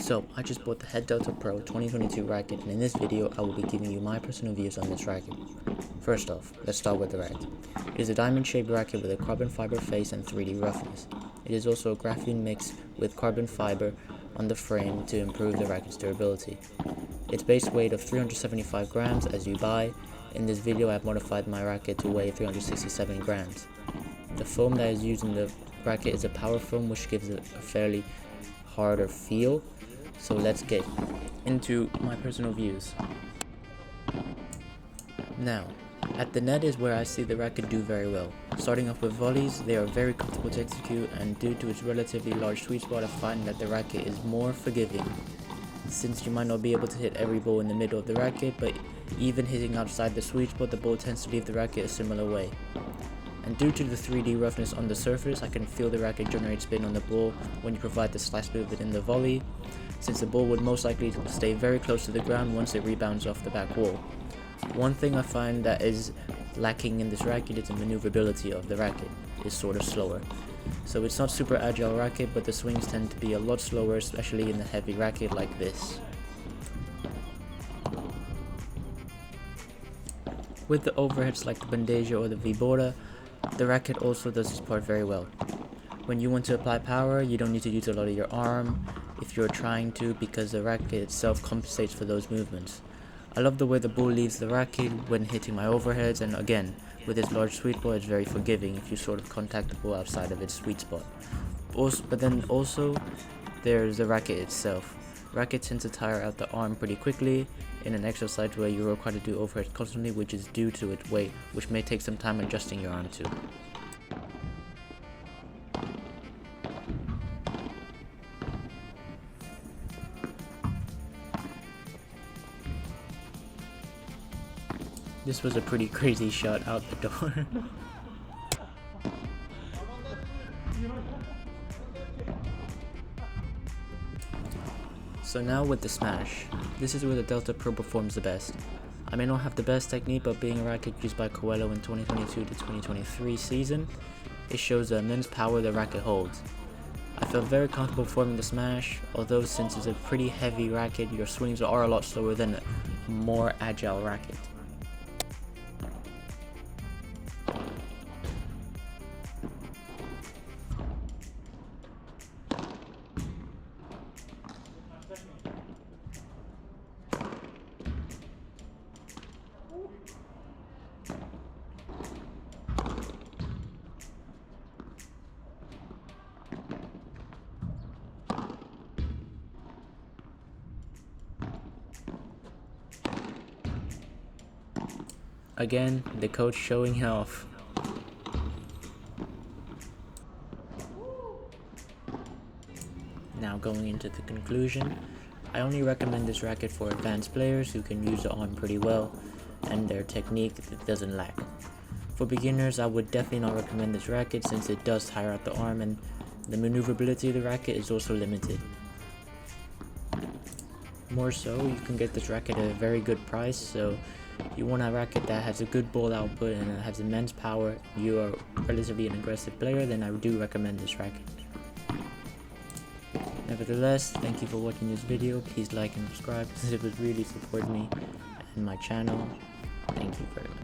So, I just bought the Head Delta Pro 2022 racket, and in this video I will be giving you my personal views on this racket. First off, let's start with the racket. It is a diamond shaped racket with a carbon fiber face and 3D roughness. It is also a graphene mix with carbon fiber on the frame to improve the racket's durability. Its base weight of 375 grams as you buy. In this video I have modified my racket to weigh 367 grams. The foam that is used in the racket is a power foam, which gives it a fairly harder feel. So let's get into my personal views. Now, at the net is where I see the racket do very well. Starting off with volleys, they are very comfortable to execute, and due to its relatively large sweet spot, I find that the racket is more forgiving. Since you might not be able to hit every ball in the middle of the racket, but even hitting outside the sweet spot, the ball tends to leave the racket a similar way. And due to the 3D roughness on the surface, I can feel the racket generate spin on the ball when you provide the slice movement in the volley, since the ball would most likely stay very close to the ground once it rebounds off the back wall. One thing I find that is lacking in this racket is the maneuverability of the racket. It's sort of slower. So it's not super agile racket, but the swings tend to be a lot slower, especially in a heavy racket like this. With the overheads like the bandeja or the V-Borda, the racket also does its part very well. When you want to apply power, you don't need to use a lot of your arm if you're trying to, because the racket itself compensates for those movements. I love the way the ball leaves the racket when hitting my overheads, and again, with its large sweet spot, it's very forgiving if you sort of contact the ball outside of its sweet spot. But then also, there's the racket itself. Rackets tend to tire out the arm pretty quickly in an exercise where you're required to do overhead constantly, which is due to its weight, which may take some time adjusting your arm to. This was a pretty crazy shot out the door. So now with the smash. This is where the Delta Pro performs the best. I may not have the best technique, but being a racket used by Coelho in 2022 to 2023 season, it shows the immense power the racket holds. I feel very comfortable performing the smash, although since it's a pretty heavy racket, your swings are a lot slower than a more agile racket. Again, the coach showing off. Now going into the conclusion, I only recommend this racket for advanced players who can use the arm pretty well and their technique doesn't lack. For beginners, I would definitely not recommend this racket since it does tire out the arm and the maneuverability of the racket is also limited. More so, you can get this racket at a very good price, so you want a racket that has a good ball output and has immense power, you are relatively an aggressive player, then I do recommend this racket. Nevertheless, thank you for watching this video. Please like and subscribe, since it would really support me and my channel. Thank you very much.